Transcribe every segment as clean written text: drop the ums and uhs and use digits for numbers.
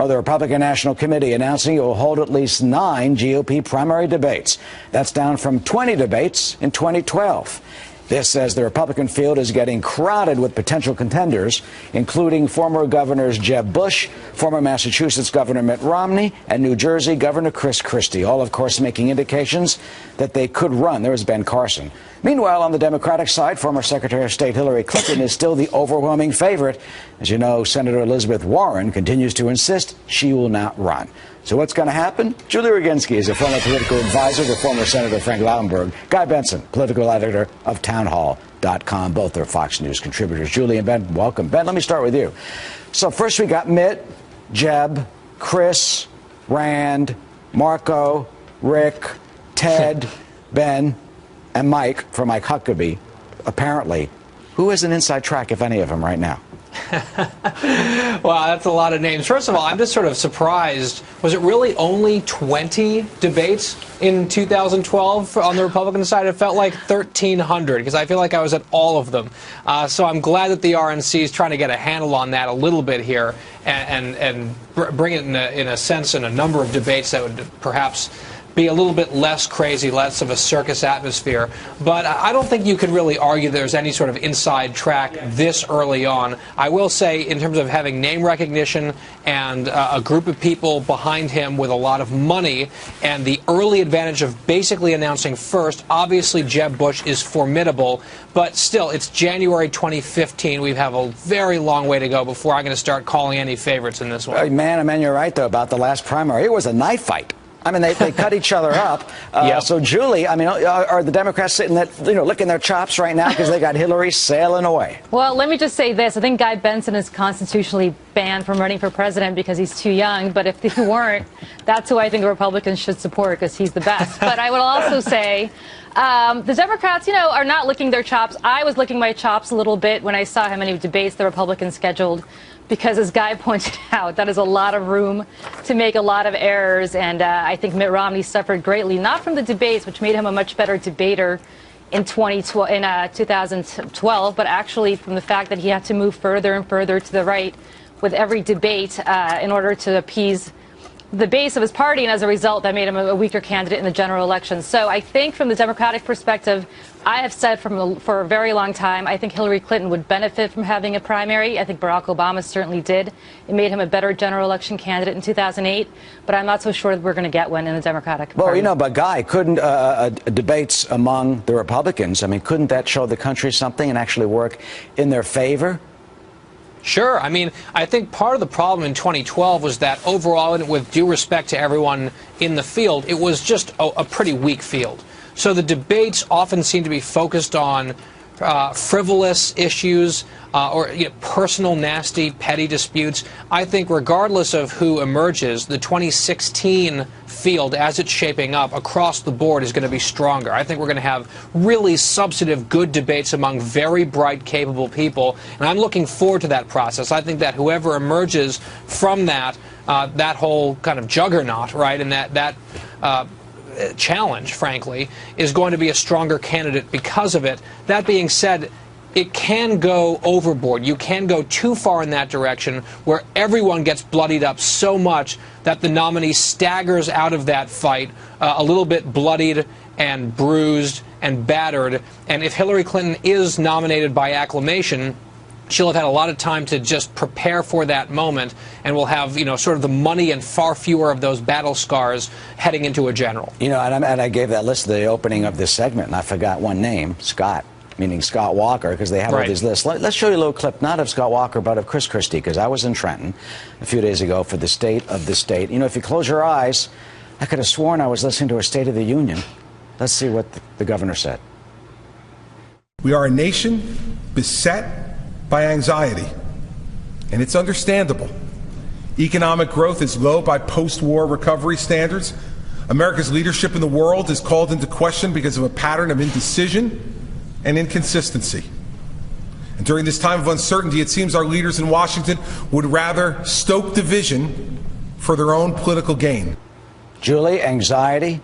Well, the Republican National Committee announcing it will hold at least 9 GOP primary debates. That's down from 20 debates in 2012. This as the Republican field is getting crowded with potential contenders, including former Governors Jeb Bush, former Massachusetts Governor Mitt Romney, and New Jersey Governor Chris Christie, all, of course, making indications that they could run. There was Ben Carson. Meanwhile, on the Democratic side, former Secretary of State Hillary Clinton is still the overwhelming favorite. As you know, Senator Elizabeth Warren continues to insist she will not run. So what's going to happen? Julie Roginski is a former political advisor to former Senator Frank Lautenberg. Guy Benson, political editor of townhall.com. Both are Fox News contributors. Julie and Ben, welcome. Ben, let me start with you. So first we got Mitt, Jeb, Chris, Rand, Marco, Rick, Ted, Ben, and Mike for Mike Huckabee. Apparently, who has an inside track, if any of them, right now? Wow, that's a lot of names. First of all, I'm just sort of surprised. Was it really only 20 debates in 2012 on the Republican side? It felt like 1,300 because I feel like I was at all of them. So I'm glad that the RNC is trying to get a handle on that a little bit here and bring it in a sense in a number of debates that would perhaps be a little bit less crazy, less of a circus atmosphere. But I don't think you can really argue there's any sort of inside track this early on. I will say, in terms of having name recognition and a group of people behind him with a lot of money and the early advantage of basically announcing first, obviously Jeb Bush is formidable, but still, it's January 2015. We have a very long way to go before I'm going to start calling any favorites in this one. Man, you're right, though, about the last primary. It was a knife fight. I mean, they cut each other up. Yep. So, Julie, I mean, are the Democrats sitting there, licking their chops right now because they got Hillary sailing away? Well, let me just say this. I think Guy Benson is constitutionally banned from running for president because he's too young. But if they weren't, that's who I think Republicans should support because he's the best. But I would also say the Democrats, are not licking their chops. I was licking my chops a little bit when I saw how many debates the Republicans scheduled. Because, as Guy pointed out, that is a lot of room to make a lot of errors. And I think Mitt Romney suffered greatly, not from the debates, which made him a much better debater in 2012, but actually from the fact that he had to move further and further to the right with every debate in order to appease the base of his party. And as a result, that made him a weaker candidate in the general election. So I think from the Democratic perspective, I have said for a very long time, I think Hillary Clinton would benefit from having a primary. I think Barack Obama certainly did. It made him a better general election candidate in 2008, but I'm not so sure that we're going to get one in the Democratic Party. Well, but Guy, couldn't debates among the Republicans, couldn't that show the country something and actually work in their favor? Sure. I mean, I think part of the problem in 2012 was that overall, and with due respect to everyone in the field, it was just a pretty weak field. So the debates often seem to be focused on frivolous issues or personal, nasty, petty disputes. I think regardless of who emerges, the 2016 field, as it's shaping up across the board, is going to be stronger. I think we're going to have really substantive, good debates among very bright, capable people, and I'm looking forward to that process. I think that whoever emerges from that, that whole kind of juggernaut, right, and that challenge, frankly, is going to be a stronger candidate because of it. That being said, it can go overboard. You can go too far in that direction where everyone gets bloodied up so much that the nominee staggers out of that fight a little bit bloodied and bruised and battered. And if Hillary Clinton is nominated by acclamation, she'll have had a lot of time to just prepare for that moment, and we'll have, sort of the money and far fewer of those battle scars heading into a general. And I gave that list at the opening of this segment, and I forgot one name, Scott, meaning Scott Walker, because they have all these lists. Let's show you a little clip, not of Scott Walker, but of Chris Christie, because I was in Trenton a few days ago for the State of the State. If you close your eyes, I could have sworn I was listening to a State of the Union. Let's see what the governor said. We are a nation beset by anxiety, and it's understandable. Economic growth is low by post-war recovery standards. America's leadership in the world is called into question because of a pattern of indecision and inconsistency. And during this time of uncertainty, it seems our leaders in Washington would rather stoke division for their own political gain. Julie, anxiety,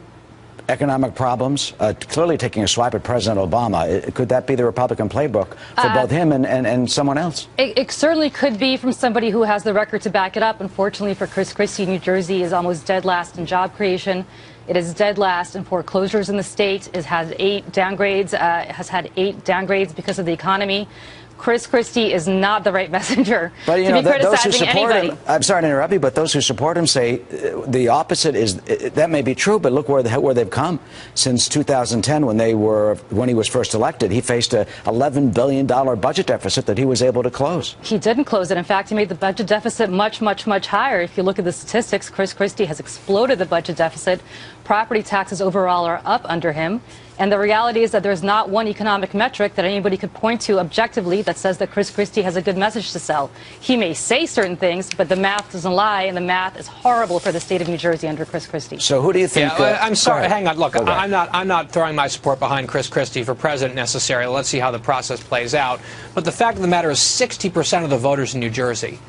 economic problems, clearly taking a swipe at President Obama. Could that be the Republican playbook for both him and someone else? It certainly could be from somebody who has the record to back it up. Unfortunately for Chris Christie, New Jersey is almost dead last in job creation. It is dead last in foreclosures in the state. It has 8 downgrades, because of the economy. Chris Christie is not the right messenger to be criticizing anybody. I'm sorry to interrupt you, but those who support him say the opposite is that may be true, but look where they've come since 2010 when he was first elected. He faced a $11 billion budget deficit that he was able to close. He didn't close it. In fact, he made the budget deficit much, much, much higher. If you look at the statistics, Chris Christie has exploded the budget deficit. Property taxes overall are up under him. And the reality is that there's not one economic metric that anybody could point to objectively that says that Chris Christie has a good message to sell. He may say certain things, but the math doesn't lie, and the math is horrible for the state of New Jersey under Chris Christie. So who do you think? I'm sorry. Hang on. Look, I'm not throwing my support behind Chris Christie for president necessarily. Let's see how the process plays out. But the fact of the matter is 60% of the voters in New Jersey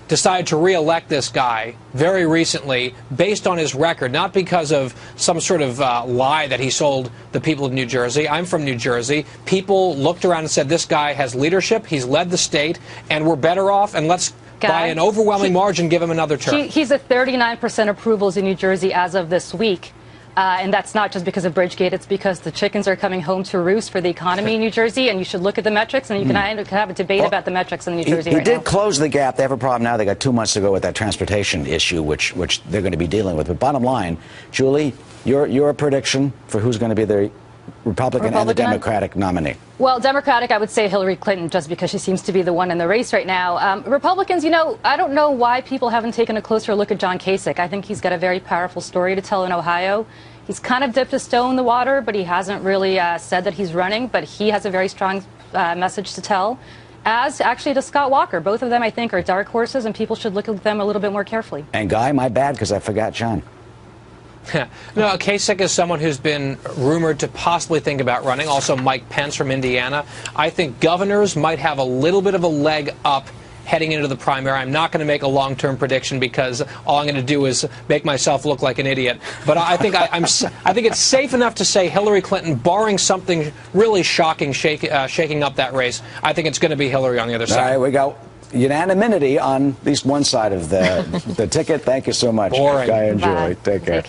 decided to re-elect this guy very recently based on his record, not because of some sort of lie that he sold the people of New Jersey. I'm from New Jersey. People looked around and said, this guy has leadership, he's led the state, and we're better off, and let's, by an overwhelming margin, give him another term. He's at 39% approvals in New Jersey as of this week. And that's not just because of Bridgegate. It's because the chickens are coming home to roost for the economy in New Jersey, and you should look at the metrics, and you can have a debate about the metrics in New Jersey right now. He did close the gap. They have a problem now. They got 2 months to go with that transportation issue, which they're going to be dealing with. But bottom line, Julie, your prediction for who's going to be the Republican and the Democratic nominee? Well, Democratic, I would say Hillary Clinton, just because she seems to be the one in the race right now. Republicans, I don't know why people haven't taken a closer look at John Kasich. I think he's got a very powerful story to tell in Ohio. He's kind of dipped a toe in the water, but he hasn't really said that he's running. But he has a very strong message to tell, as actually does Scott Walker. Both of them, I think, are dark horses, and people should look at them a little bit more carefully. And Guy, my bad, because I forgot John. No, Kasich is someone who's been rumored to possibly think about running. Also, Mike Pence from Indiana. I think governors might have a little bit of a leg up heading into the primary. I'm not going to make a long-term prediction because all I'm going to do is make myself look like an idiot. But I think I think it's safe enough to say Hillary Clinton, barring something really shocking shaking up that race. I think it's going to be Hillary on the other side. All right, we got unanimity on at least one side of the ticket. Thank you so much, Boring. Guy and Julie. Take care.